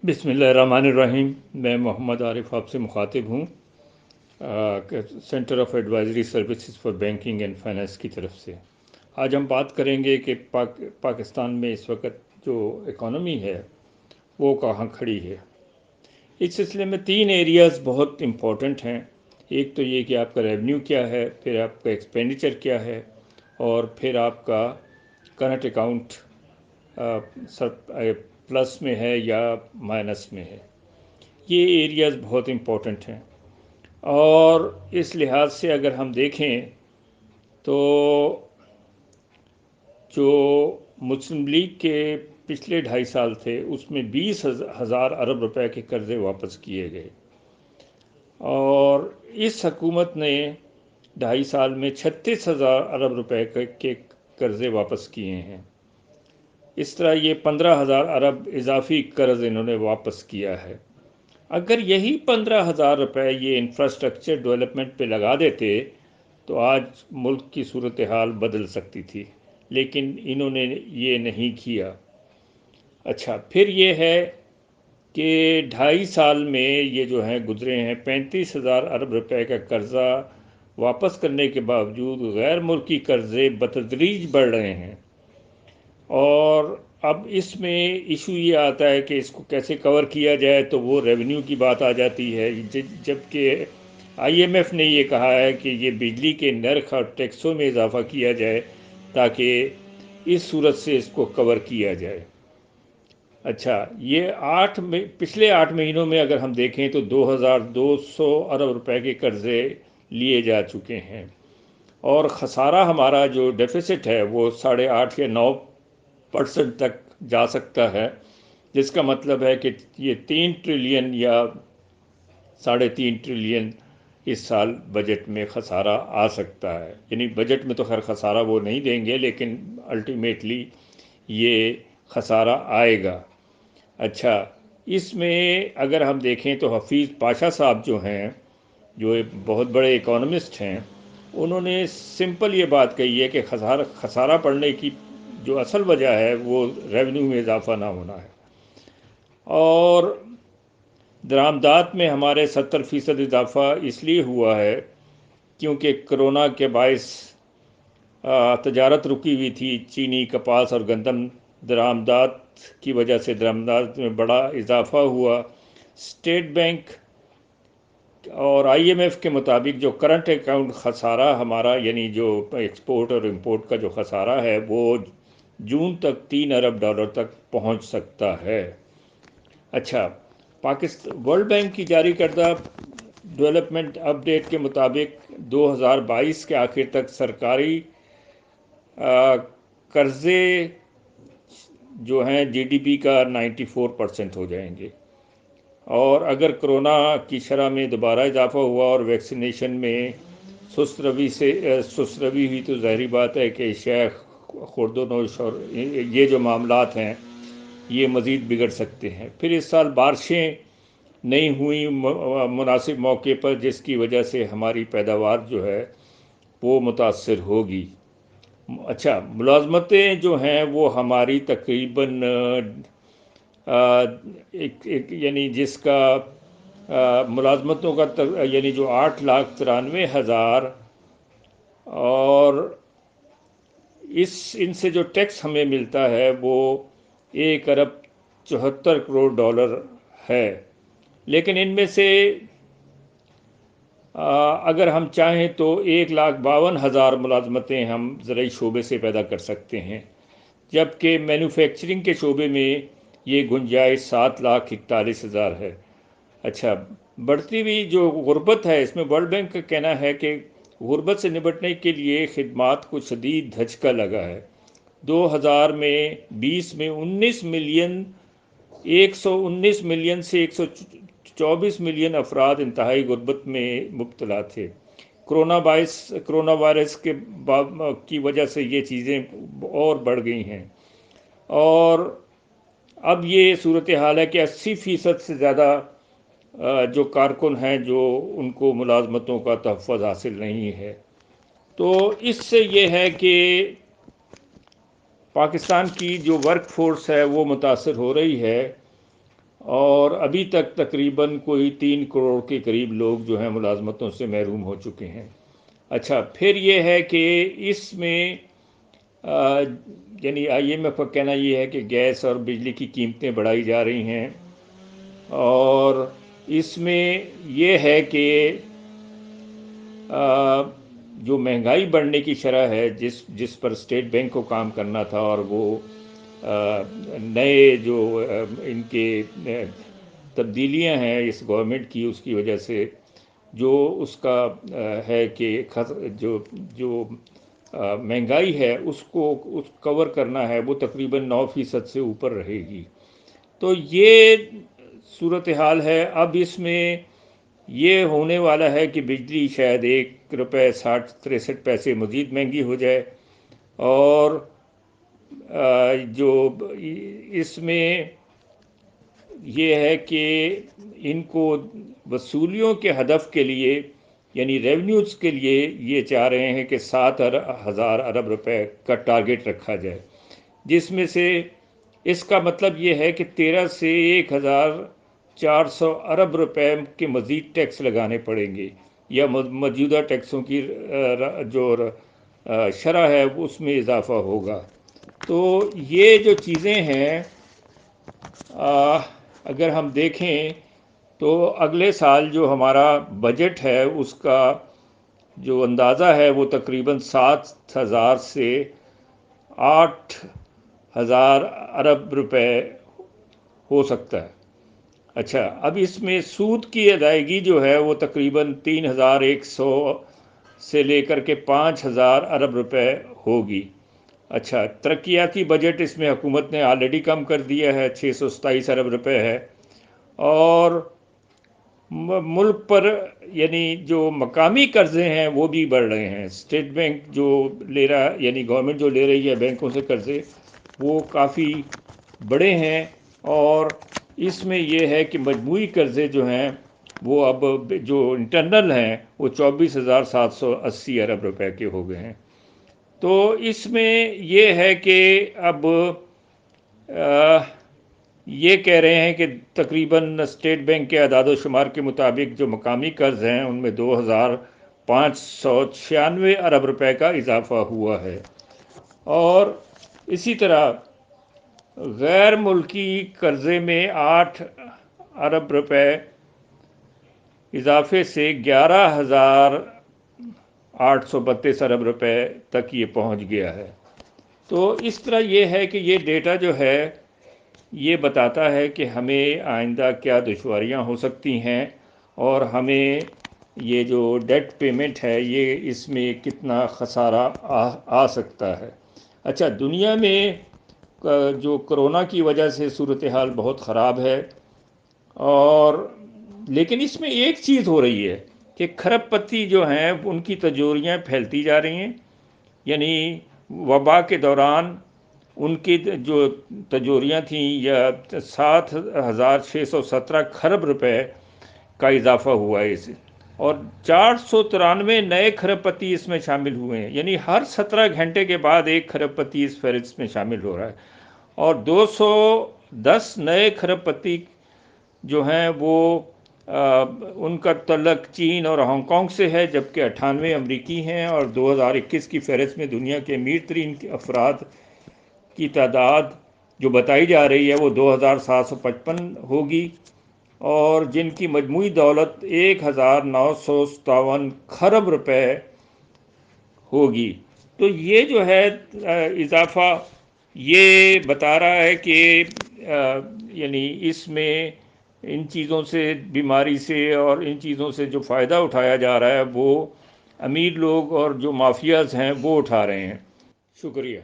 बिस्मिल्लाहिर्रहमानिर्रहीम। मैं मोहम्मद आरिफ आपसे मुखातिब हूँ centre of advisory services for banking and finance की तरफ से। आज हम बात करेंगे कि पाकिस्तान में इस वक्त जो इकॉनमी है वो कहाँ खड़ी है। इस सिलसिले में 3 एरियाज़ बहुत इम्पोर्टेंट हैं। एक तो ये कि आपका रेवेन्यू क्या है, फिर आपका एक्सपेंडिचर क्या है, और फिर आपका करंट अकाउंट प्लस में है या माइनस में है। ये एरियाज़ बहुत इम्पोर्टेंट हैं, और इस लिहाज से अगर हम देखें तो जो मुस्लिम लीग के पिछले 2.5 साल थे उसमें 20,000 अरब रुपए के कर्ज़े वापस किए गए, और इस हकूमत ने 2.5 साल में 36,000 अरब रुपए के कर्ज़े वापस किए हैं। इस तरह ये 15,000 अरब इजाफी कर्ज़ इन्होंने वापस किया है। अगर यही 15,000 रुपये ये इंफ्रास्ट्रक्चर डेवलपमेंट पे लगा देते तो आज मुल्क की सूरत हाल बदल सकती थी, लेकिन इन्होंने ये नहीं किया। अच्छा, फिर ये है कि 2.5 साल में ये जो हैं गुजरे हैं, 35,000 अरब रुपए का कर्ज़ा वापस करने के बावजूद गैर मुल्की कर्ज़े बतदरीज बढ़ रहे हैं, और अब इसमें इशू ये आता है कि इसको कैसे कवर किया जाए, तो वो रेवेन्यू की बात आ जाती है। जबकि IMF ने ये कहा है कि ये बिजली के नर्ख और टैक्सों में इजाफा किया जाए ताकि इस सूरत से इसको कवर किया जाए। अच्छा, ये पिछले 8 महीनों में अगर हम देखें तो 2,200 अरब रुपए के कर्ज़े लिए जा चुके हैं, और ख़सारा हमारा जो डेफिसिट है वो 8.5 या 9% तक जा सकता है, जिसका मतलब है कि ये 3 ट्रिलियन या 3.5 ट्रिलियन इस साल बजट में ख़सारा आ सकता है। यानी बजट में तो खैर ख़सारा वो नहीं देंगे, लेकिन अल्टीमेटली ये ख़सारा आएगा। अच्छा, इसमें अगर हम देखें तो हफीज़ पाशा साहब जो हैं, जो एक बहुत बड़े इकोनॉमिस्ट हैं, उन्होंने सिंपल ये बात कही है कि खसारा पड़ने की जो असल वजह है वो रेवेन्यू में इजाफा ना होना है, और दरामदात में हमारे 70% इजाफा इसलिए हुआ है क्योंकि कोरोना के बायस तजारत रुकी हुई थी। चीनी, कपास और गंदम दरामदात की वजह से दरामदात में बड़ा इजाफा हुआ। स्टेट बैंक और IMF के मुताबिक जो करंट अकाउंट खसारा हमारा, यानी जो एक्सपोर्ट और इंपोर्ट का जो खसारा है, वो जून तक 3 अरब डॉलर तक पहुंच सकता है। अच्छा, पाकिस्तान वर्ल्ड बैंक की जारी करदा डेवलपमेंट अपडेट के मुताबिक 2022 के आखिर तक सरकारी कर्ज़े जो हैं GDP का 94% हो जाएंगे, और अगर कोरोना की शरह में दोबारा इजाफा हुआ और वैक्सीनेशन में सुस्त रवि हुई तो ज़ाहिरी बात है कि शेख खुर्दनोश और ये जो मामलात हैं ये मज़ीद बिगड़ सकते हैं। फिर इस साल बारिशें नहीं हुई मुनासिब मौके पर, जिसकी वजह से हमारी पैदावार जो है वो मुतासर होगी। अच्छा, मुलाजमतें जो हैं वो हमारी तकरीबन यानी जिसका मुलाजमतों का यानी जो 8,93,000, और इनसे जो टैक्स हमें मिलता है वो 1 अरब 74 करोड़ डॉलर है। लेकिन इनमें से अगर हम चाहें तो 1,52,000 मुलाजमतें हम ज़राई शोबे से पैदा कर सकते हैं, जबकि मैन्युफैक्चरिंग के शोबे में ये गुंजाइश 7,41,000 है। अच्छा, बढ़ती हुई जो गुर्बत है, इसमें वर्ल्ड बैंक का कहना है कि गुर्बत से निपटने के लिए खिदमात को शदीद धचका लगा है। 2020 में 119 मिलियन से 124 मिलियन अफराद इंतहाई गुर्बत में मुब्तला थे। कोरोना वायरस की वजह से ये चीज़ें और बढ़ गई हैं, और अब ये सूरत हाल है कि 80% से ज़्यादा जो कारकुन हैं जो उनको मुलाजमतों का तहफ़्फ़ुज़ हासिल नहीं है। तो इससे ये है कि पाकिस्तान की जो वर्क फोर्स है वो मुतासर हो रही है, اور ابھی تک تقریباً کوئی 3 کروڑ کے قریب لوگ جو ہیں ملازمتوں سے محروم ہو چکے ہیں۔ اچھا، پھر یہ ہے کہ اس میں یعنی IMF کا کہنا یہ ہے کہ گیس اور بجلی کی قیمتیں بڑھائی جا رہی ہیں، اور اس میں یہ ہے کہ جو مہنگائی بڑھنے کی شرح ہے جس پر اسٹیٹ بینک کو کام کرنا تھا، اور وہ نئے جو ان کے تبدیلیاں ہیں اس گورنمنٹ کی، اس کی وجہ سے جو اس کا ہے کہ جو مہنگائی ہے اس کو کور کرنا ہے، وہ تقریباً 9% سے اوپر رہے گی۔ تو یہ صورتحال ہے۔ اب اس میں یہ ہونے والا ہے کہ بجلی شاید 1 روپے 60 63 پیسے مزید مہنگی ہو جائے، اور جو اس میں یہ ہے کہ ان کو وصولیوں کے ہدف کے لیے، یعنی ریونیوز کے لیے، یہ چاہ رہے ہیں کہ 7,000 ارب روپے کا ٹارگٹ رکھا جائے، جس میں سے اس کا مطلب یہ ہے کہ 13 سے 1,400 ارب روپے کے مزید ٹیکس لگانے پڑیں گے، یا موجودہ ٹیکسوں کی جو شرح ہے اس میں اضافہ ہوگا۔ تو یہ جو چیزیں ہیں، اگر ہم دیکھیں تو اگلے سال جو ہمارا بجٹ ہے اس کا جو اندازہ ہے وہ تقریباً 7,000 سے 8,000 ارب روپے ہو سکتا ہے۔ اچھا، اب اس میں سود کی ادائیگی جو ہے وہ تقریباً 3,100 سے لے کر کے 5,000 ارب روپے ہوگی۔ اچھا، ترقیاتی بجٹ اس میں حکومت نے آلریڈی کم کر دیا ہے، 627 ارب روپے ہے، اور ملک پر یعنی جو مقامی قرضے ہیں وہ بھی بڑھ رہے ہیں۔ اسٹیٹ بینک جو لے رہا، یعنی گورنمنٹ جو لے رہی ہے بینکوں سے قرضے، وہ کافی بڑے ہیں، اور اس میں یہ ہے کہ مجموعی قرضے جو ہیں وہ اب جو انٹرنل ہیں وہ 24,780 ارب روپے کے ہو گئے ہیں۔ تو اس میں یہ ہے کہ اب یہ کہہ رہے ہیں کہ تقریباً اسٹیٹ بینک کے اعداد و شمار کے مطابق جو مقامی قرض ہیں ان میں 2,596 ارب روپے کا اضافہ ہوا ہے، اور اسی طرح غیر ملکی قرضے میں 8 ارب روپے اضافے سے 11,832 ارب روپے تک یہ پہنچ گیا ہے۔ تو اس طرح یہ ہے کہ یہ ڈیٹا جو ہے یہ بتاتا ہے کہ ہمیں آئندہ کیا دشواریاں ہو سکتی ہیں، اور ہمیں یہ جو ڈیٹ پیمنٹ ہے یہ اس میں کتنا خسارہ آ سکتا ہے۔ اچھا، دنیا میں جو کرونا کی وجہ سے صورتحال بہت خراب ہے، اور لیکن اس میں ایک چیز ہو رہی ہے کہ کھرب پتی جو ہیں ان کی تجوریاں پھیلتی جا رہی ہیں، یعنی وبا کے دوران ان کی جو تجوریاں تھیں یا 7,617 کھرب روپے کا اضافہ ہوا ہے اسے، اور 493 نئے کھرب پتی اس میں شامل ہوئے ہیں، یعنی ہر 17 گھنٹے کے بعد ایک کھرب پتی اس فہرست میں شامل ہو رہا ہے، اور 210 نئے کھرب پتی جو ہیں وہ ان کا تعلق چین اور ہانگ کانگ سے ہے، جبکہ 98 امریکی ہیں، اور 2021 کی فہرست میں دنیا کے امیر ترین افراد کی تعداد جو بتائی جا رہی ہے وہ 2,755 ہوگی، اور جن کی مجموعی دولت 1,957 کھرب روپے ہوگی۔ تو یہ جو ہے اضافہ یہ بتا رہا ہے کہ یعنی اس میں ان چیزوں سے، بیماری سے اور ان چیزوں سے جو فائدہ اٹھایا جا رہا ہے وہ امیر لوگ اور جو مافیاز ہیں وہ اٹھا رہے ہیں۔ شکریہ۔